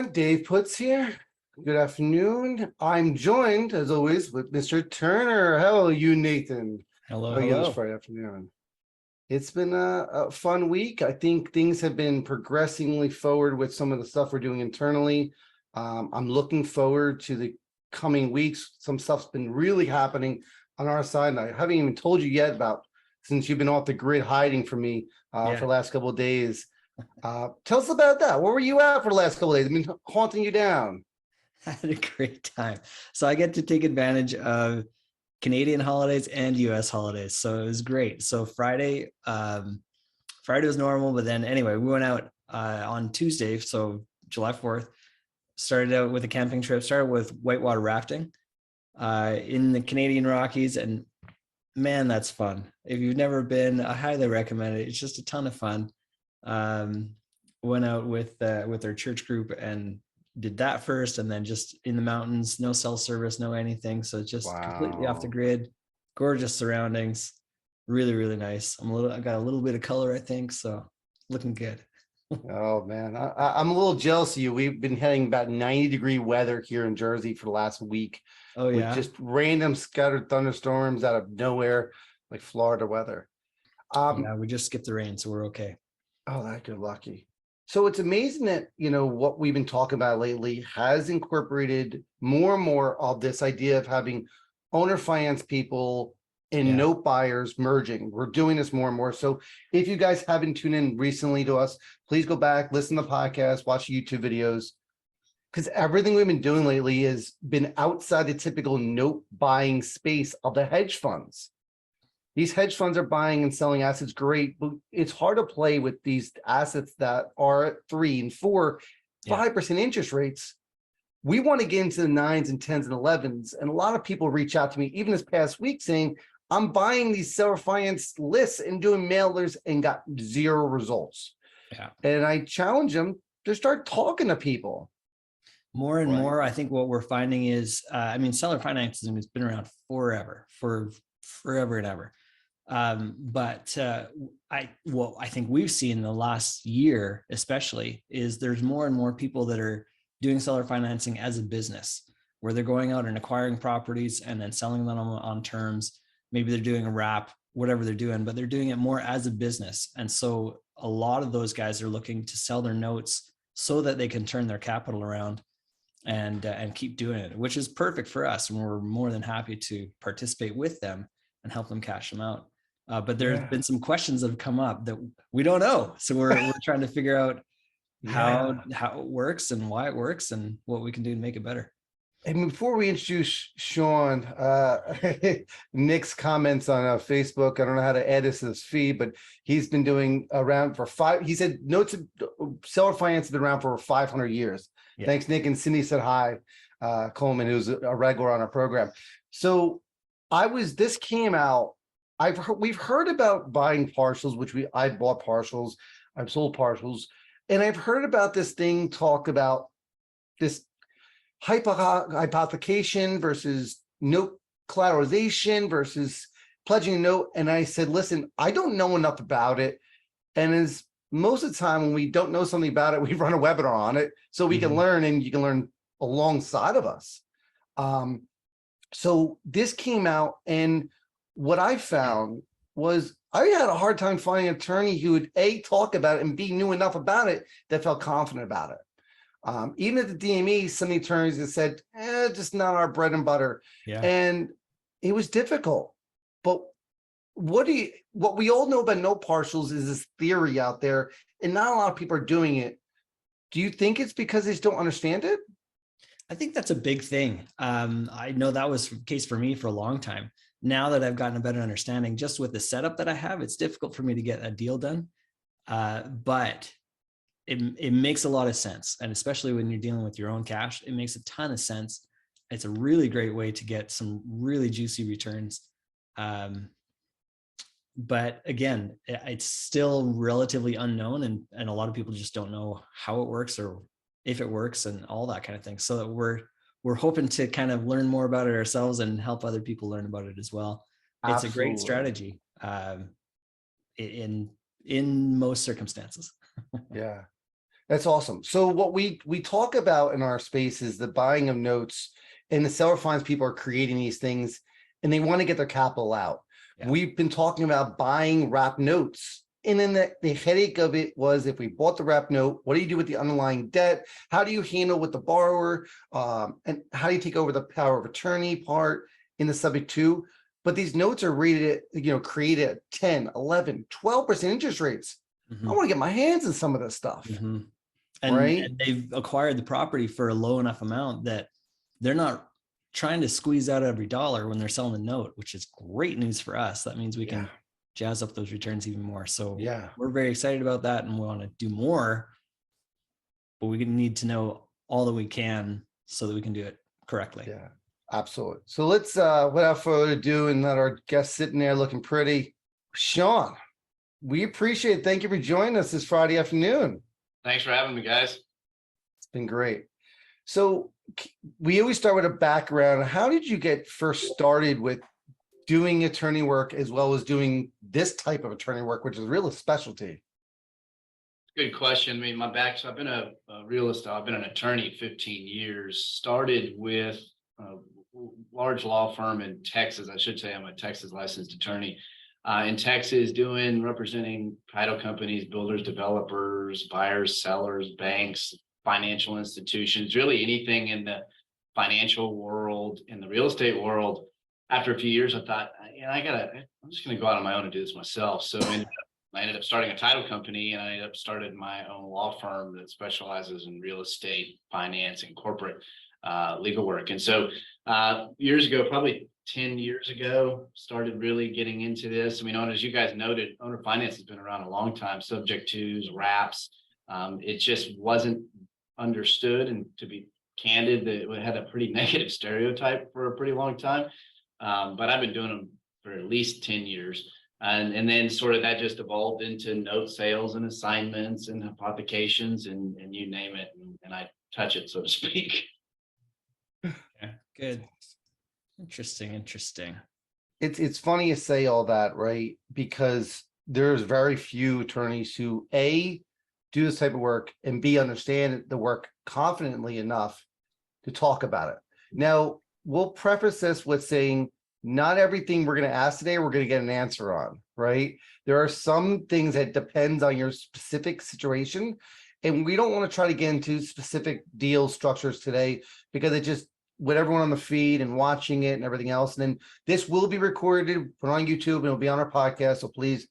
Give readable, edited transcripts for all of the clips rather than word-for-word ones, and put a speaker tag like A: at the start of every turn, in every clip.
A: everyone, Dave Putz here. Good afternoon. I'm joined, as always, with Mr. Turner. How are you, Nathan?
B: Hello,
A: How are you this
B: hello.
A: Friday afternoon? It's been a fun week. I think things have been progressively forward with some of the stuff we're doing internally. I'm looking forward to the coming weeks. Some stuff's been really happening on our side, and I haven't even told you yet about, since you've been off the grid hiding from me for the last couple of days. Tell us about that. Where were you at for the last couple of days? I've been haunting you down.
B: I had a great time. So I get to take advantage of Canadian holidays and US holidays. So it was great. So Friday was normal, but then anyway, we went out on Tuesday, so July 4th, started out with a camping trip, started with whitewater rafting in the Canadian Rockies. And man, that's fun. If you've never been, I highly recommend it. It's just a ton of fun. Went out with our church group and did that first, and then just in the mountains, no cell service, no anything. So just completely off the grid, gorgeous surroundings, really, really nice. I got a little bit of color, I think. So looking good.
A: Oh man, I'm a little jealous of you. We've been having about 90-degree weather here in Jersey for the last week.
B: Oh yeah.
A: With just random scattered thunderstorms out of nowhere, like Florida weather.
B: Yeah, we just skipped the rain, so we're okay.
A: Oh, that good lucky. So it's amazing that, what we've been talking about lately has incorporated more and more of this idea of having owner finance people and note buyers merging. We're doing this more and more. So if you guys haven't tuned in recently to us, please go back, listen to the podcast, watch YouTube videos, because everything we've been doing lately has been outside the typical note buying space of the hedge funds. These hedge funds are buying and selling assets, great, but it's hard to play with these assets that are at 3 and 4, 5% interest rates. We want to get into the 9s and 10s and 11s. And a lot of people reach out to me, even this past week, saying, I'm buying these seller finance lists and doing mailers and got 0 results. Yeah. And I challenge them to start talking to people.
B: More and more, I think what we're finding is, seller financing has been around forever and ever. But I think we've seen in the last year, especially, is there's more and more people that are doing seller financing as a business, where they're going out and acquiring properties and then selling them on terms. Maybe they're doing a wrap, whatever they're doing, but they're doing it more as a business. And so a lot of those guys are looking to sell their notes so that they can turn their capital around and keep doing it, which is perfect for us. And we're more than happy to participate with them and help them cash them out. But there's been some questions that have come up that we don't know. So we're trying to figure out how it works and why it works and what we can do to make it better.
A: And before we introduce Sean, Nick's comments on Facebook, I don't know how to add this to this feed, but he's been doing around for 5, he said notes of seller finance has been around for 500 years. Yeah. Thanks, Nick. And Cindy said hi, Coleman, who's a regular on our program. So this came out, we've heard about buying partials, which I bought partials, I've sold partials, and I've heard about this thing talk about this hypothecation versus note collateralization versus pledging a note. And I said, listen, I don't know enough about it. And as most of the time when we don't know something about it, we run a webinar on it so we can learn, and you can learn alongside of us. So this came out, and what I found was I had a hard time finding an attorney who would A, talk about it, and B, knew enough about it that felt confident about it. Even at the DME, some of the attorneys that said, just not our bread and butter. Yeah. And it was difficult. But what we all know about note partials is this theory out there, and not a lot of people are doing it. Do you think it's because they just don't understand it?
B: I think that's a big thing. I know that was the case for me for a long time. Now that I've gotten a better understanding, just with the setup that I have, it's difficult for me to get a deal done. But it makes a lot of sense. And especially when you're dealing with your own cash, it makes a ton of sense. It's a really great way to get some really juicy returns. But again, it's still relatively unknown, and a lot of people just don't know how it works or if it works and all that kind of thing. So that we're hoping to kind of learn more about it ourselves and help other people learn about it as well. Absolutely. It's a great strategy in most circumstances.
A: Yeah. That's awesome. So what we talk about in our space is the buying of notes, and the seller finds people are creating these things and they want to get their capital out.
B: Yeah.
A: We've been talking about buying wrap notes. And then the headache of it was, if we bought the wrap note, what do you do with the underlying debt? How do you handle with the borrower? And how do you take over the power of attorney part in the subject to? But these notes are rated, created at 10, 11, 12% interest rates. I want to get my hands in some of this stuff.
B: And they've acquired the property for a low enough amount that they're not trying to squeeze out every dollar when they're selling the note, which is great news for us. That means we can jazz up those returns even more. So we're very excited about that, and we want to do more, but we need to know all that we can so that we can do it correctly.
A: Yeah, absolutely. So let's, without further ado, and let our guest sitting there looking pretty, Sean, we appreciate it. Thank you for joining us this Friday afternoon.
C: Thanks for having me, guys.
A: It's been great. So we always start with a background. How did you get first started with doing attorney work as well as doing this type of attorney work, which is really specialty?
C: Good question. I mean, so I've been a realist. I've been an attorney 15 years, started with a large law firm in Texas. I should say I'm a Texas licensed attorney in Texas, representing title companies, builders, developers, buyers, sellers, banks, financial institutions, really anything in the financial world, in the real estate world. After a few years, I thought, I'm just going to go out on my own and do this myself. So I ended up starting a title company, and I ended up starting my own law firm that specializes in real estate, finance, and corporate legal work. And so years ago, probably 10 years ago, started really getting into this. I mean, as you guys noted, owner finance has been around a long time, subject tos, wraps. It just wasn't understood. And to be candid, it had a pretty negative stereotype for a pretty long time. But I've been doing them for at least 10 years. And then sort of that just evolved into note sales and assignments and hypothecations and you name it. And I touch it, so to speak.
B: Yeah, good. Interesting.
A: It's funny you say all that, right? Because there's very few attorneys who A, do this type of work, and B, understand the work confidently enough to talk about it. Now, we'll preface this with saying not everything we're going to ask today, we're going to get an answer on, right? There are some things that depends on your specific situation, and we don't want to try to get into specific deal structures today because it just, with everyone on the feed and watching it and everything else. And then this will be recorded, put on YouTube, and it'll be on our podcast. So please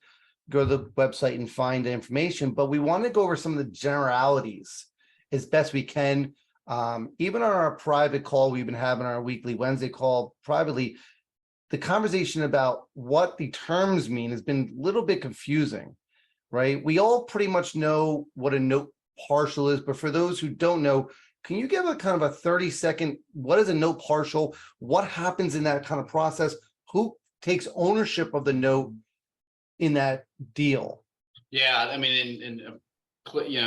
A: go to the website and find the information. But we want to go over some of the generalities as best we can. Even on our private call, we've been having our weekly Wednesday call privately, the conversation about what the terms mean has been a little bit confusing, right? We all pretty much know what a note partial is, but for those who don't know, can you give a kind of a 30-second, what is a note partial? What happens in that kind of process? Who takes ownership of the note in that deal?
C: Yeah, I mean,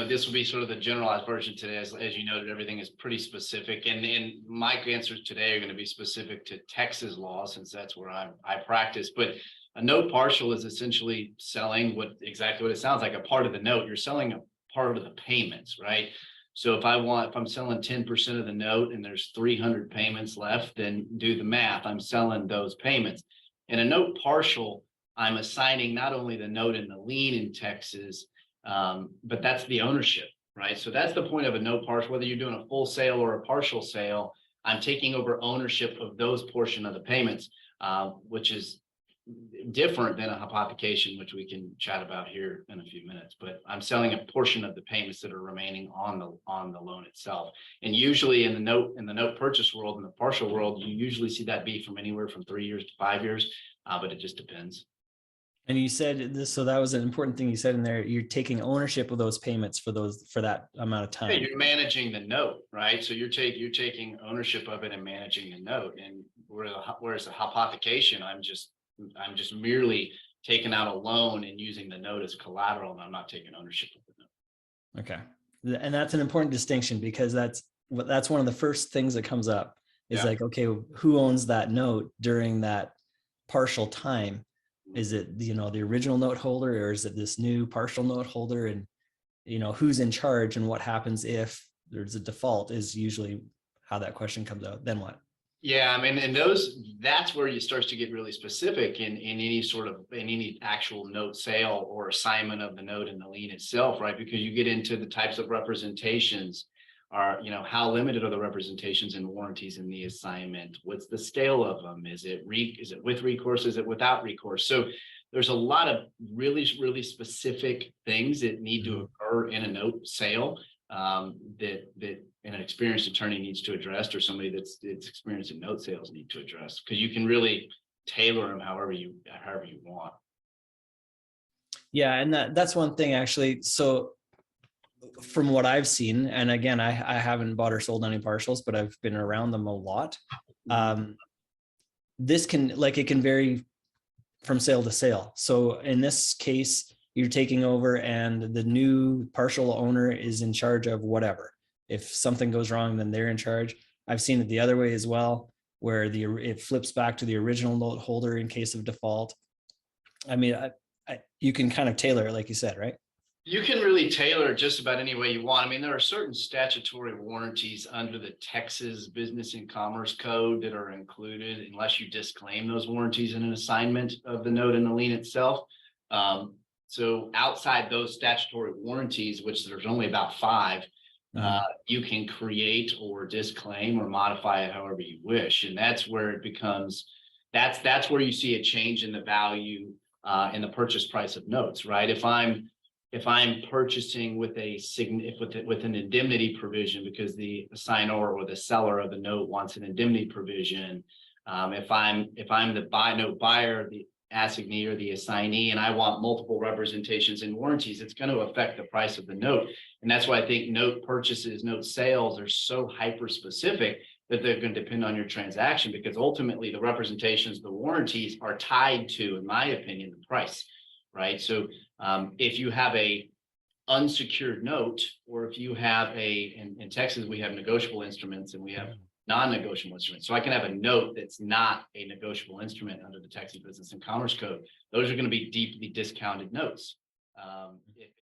C: this will be sort of the generalized version today. As you noted, everything is pretty specific. And my answers today are going to be specific to Texas law, since that's where I practice. But a note partial is essentially selling exactly what it sounds like, a part of the note. You're selling a part of the payments, right? So if I'm selling 10% of the note and there's 300 payments left, then do the math. I'm selling those payments. In a note partial, I'm assigning not only the note and the lien in Texas, but that's the ownership, right? So that's the point of a note partial. Whether you're doing a full sale or a partial sale, I'm taking over ownership of those portion of the payments, which is different than a hypothecation, which we can chat about here in a few minutes. But I'm selling a portion of the payments that are remaining on the loan itself. And usually in the note purchase world, in the partial world, you usually see that be from anywhere from 3 years to 5 years, but it just depends.
B: And you said this, so that was an important thing you said in there. You're taking ownership of those payments for that amount of time.
C: Yeah, you're managing the note, right? So you're taking ownership of it and managing the note. And whereas the hypothecation, I'm just merely taking out a loan and using the note as collateral, and I'm not taking ownership of the note.
B: Okay, and that's an important distinction, because that's one of the first things that comes up is like, okay, who owns that note during that partial time? Is it, the original note holder, or is it this new partial note holder? And who's in charge and what happens if there's a default is usually how that question comes out. Then what?
C: Yeah, I mean, and that's where you start to get really specific in any actual note sale or assignment of the note and the lien itself, right? Because you get into the types of representations. How limited are the representations and warranties in the assignment? What's the scale of them? Is it with recourse? Is it without recourse? So there's a lot of really, really specific things that need to occur in a note sale that an experienced attorney needs to address, or somebody that's experienced in note sales need to address, because you can really tailor them however you want.
B: Yeah, and that's one thing actually. So from what I've seen, and again, I haven't bought or sold any partials, but I've been around them a lot. This it can vary from sale to sale. So in this case, you're taking over and the new partial owner is in charge of whatever. If something goes wrong, then they're in charge. I've seen it the other way as well, where it flips back to the original note holder in case of default. I mean, you can kind of tailor it, like you said, right?
C: You can really tailor it just about any way you want. I mean, there are certain statutory warranties under the Texas Business and Commerce Code that are included unless you disclaim those warranties in an assignment of the note and the lien itself. So outside those statutory warranties, which there's only about 5, you can create or disclaim or modify it however you wish. And that's where it becomes, that's where you see a change in the value in the purchase price of notes, right? If I'm purchasing with an indemnity provision because the assignor or the seller of the note wants an indemnity provision, if I'm the note buyer, the assignee or the assignee, and I want multiple representations and warranties, it's going to affect the price of the note. And that's why I think note purchases, note sales are so hyper specific that they're going to depend on your transaction, because ultimately the representations, the warranties are tied to, in my opinion, the price, right? So if you have a unsecured note, or if you have in Texas, we have negotiable instruments and we have non-negotiable instruments. So I can have a note that's not a negotiable instrument under the Texas Business and Commerce Code. Those are going to be deeply discounted notes.